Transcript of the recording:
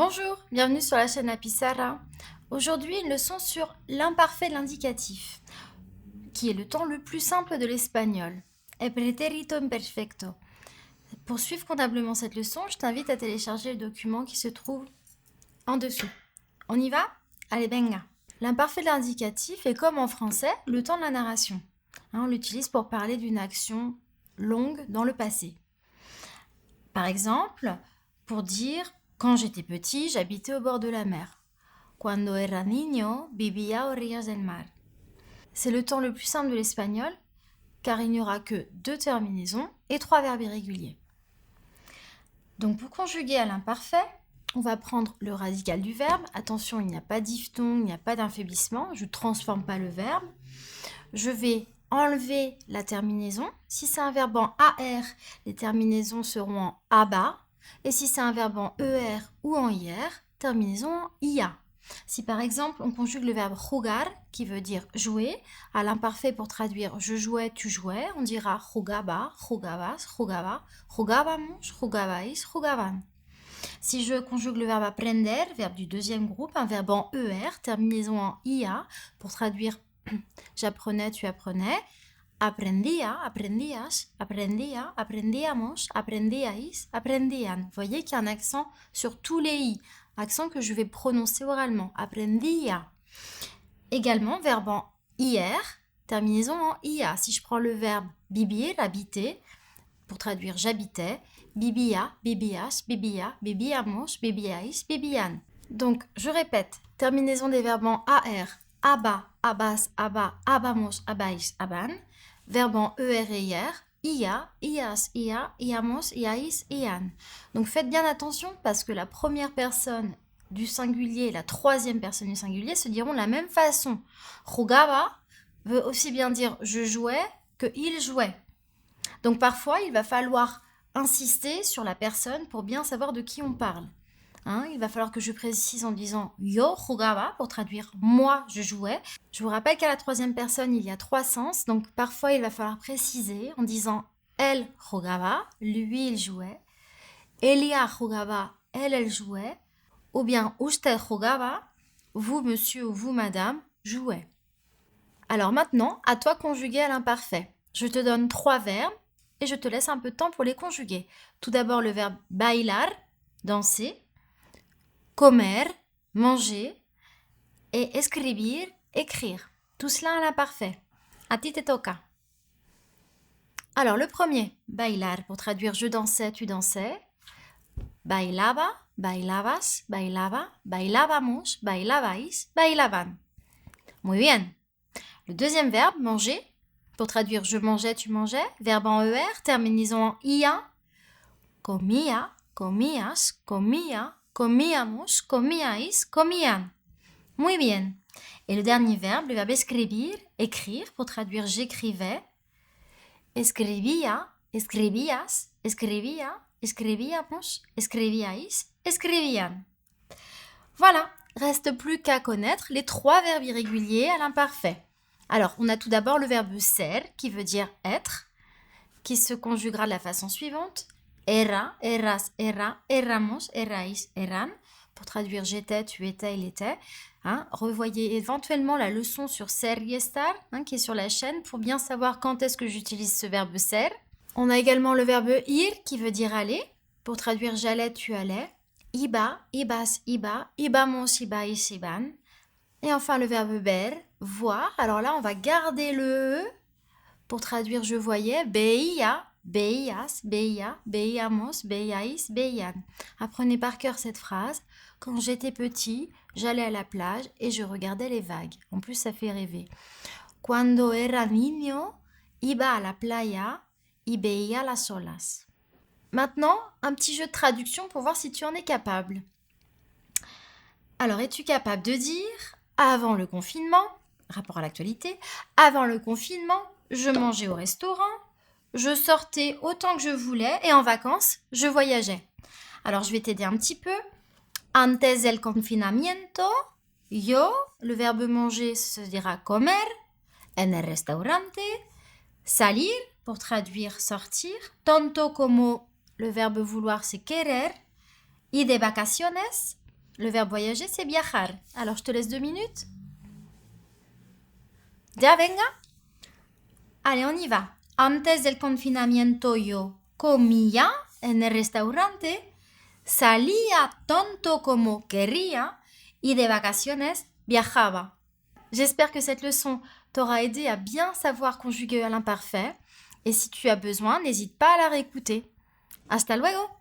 Bonjour, bienvenue sur la chaîne Apissara. Aujourd'hui, une leçon sur l'imparfait de l'indicatif, qui est le temps le plus simple de l'espagnol. El pretérito imperfecto. Pour suivre convenablement cette leçon, je t'invite à télécharger le document qui se trouve en dessous. On y va? Allez, venga. L'imparfait de l'indicatif est comme en français le temps de la narration. On l'utilise pour parler d'une action longue dans le passé. Par exemple, pour dire « Quand j'étais petit, j'habitais au bord de la mer ». Cuando era niño, vivía a orillas del mar. C'est le temps le plus simple de l'espagnol, car il n'y aura que 2 terminaisons et 3 verbes irréguliers. Donc pour conjuguer à l'imparfait, on va prendre le radical du verbe. Attention, il n'y a pas diphtongue, il n'y a pas d'affaiblissement, je ne transforme pas le verbe. Je vais enlever la terminaison. Si c'est un verbe en AR, les terminaisons seront en ABA. Et si c'est un verbe en ER ou en IR, terminaison en IA. Si par exemple on conjugue le verbe jugar, qui veut dire jouer, à l'imparfait pour traduire je jouais, tu jouais, on dira jugaba, jugabas, jugaba, jugábamos, jugabais, jugaban. Si je conjugue le verbe aprender, verbe du deuxième groupe, un verbe en ER, terminaison en IA, pour traduire j'apprenais, tu apprenais, aprendía, aprendías, aprendía, aprendíamos, aprendíais, aprendían. Vous voyez qu'il y a un accent sur tous les i, accent que je vais prononcer oralement, aprendía. Également, verbe en ir, terminaison en ia. Si je prends le verbe vivir, habiter, pour traduire j'habitais, vivía, vivías, vivía, vivíamos, vivíais, vivían. Donc, je répète, terminaison des verbes en AR, aba, abas, aba, abamos, abais, aban. Verbe en ER et IR, IA, IAS, IA, IAMOS, IAIS, IAN. Donc faites bien attention parce que la première personne du singulier et la troisième personne du singulier se diront de la même façon. Jugaba veut aussi bien dire je jouais que il jouait. Donc parfois il va falloir insister sur la personne pour bien savoir de qui on parle. Il va falloir que je précise en disant yo jugaba pour traduire moi je jouais. Je vous rappelle qu'à la troisième personne il y a 3 sens, donc parfois il va falloir préciser en disant elle jugaba, lui il jouait, ella jugaba, elle jouait, ou bien usted jugaba, vous monsieur ou vous madame jouait. Alors maintenant, à toi conjuguer à l'imparfait. Je te donne 3 verbes et je te laisse un peu de temps pour les conjuguer. Tout d'abord le verbe bailar, danser, comer, manger, et escribir, écrire. Tout cela à l'imparfait. A ti te toca. Alors, le premier, bailar, pour traduire je dansais, tu dansais. Bailaba, bailabas, bailaba, bailábamos, bailabais, bailaban. Muy bien. Le deuxième verbe, manger, pour traduire je mangeais, tu mangeais. Verbe en ER, terminaison en IA. Comía, comías, comía, comíamos, comíais, comían. Muy bien. Et le dernier verbe, le verbe escribir, écrire, pour traduire j'écrivais. Escribía, escribías, escribía, escribíamos, escribíais, escribían. Voilà, reste plus qu'à connaître les 3 verbes irréguliers à l'imparfait. Alors, on a tout d'abord le verbe ser, qui veut dire être, qui se conjuguera de la façon suivante. Era, eras, era, eramos, erais, eran. Pour traduire j'étais, tu étais, il était. Revoyez éventuellement la leçon sur ser y estar, qui est sur la chaîne, pour bien savoir quand est-ce que j'utilise ce verbe ser. On a également le verbe ir, qui veut dire aller. Pour traduire j'allais, tu allais. Iba, ibas, iba, ibamos, ibais, iban. Et enfin le verbe ver, voir. Alors là, on va garder le e. Pour traduire je voyais, beia, beias, beia, beiamos, beiais, beian. Apprenez par cœur cette phrase. Quand j'étais petit, j'allais à la plage et je regardais les vagues. En plus, ça fait rêver. Cuando era niño, iba a la playa y veía las olas. Maintenant, un petit jeu de traduction pour voir si tu en es capable. Alors, es-tu capable de dire, avant le confinement, rapport à l'actualité, avant le confinement, je mangeais au restaurant, je sortais autant que je voulais et en vacances, je voyageais. Alors, je vais t'aider un petit peu. Antes del confinamiento, yo, le verbe manger se dira comer, en el restaurante, salir, pour traduire sortir, tanto como, le verbe vouloir c'est querer, y de vacaciones, Le verbe voyager, c'est viajar. Alors, je te laisse 2 minutes. Ya venga. Allez, on y va. Antes del confinamiento yo comía en el restaurante, salía tanto como quería y de vacaciones viajaba. J'espère que cette leçon t'aura aidé à bien savoir conjuguer à l'imparfait. Et si tu as besoin, n'hésite pas à la réécouter. Hasta luego!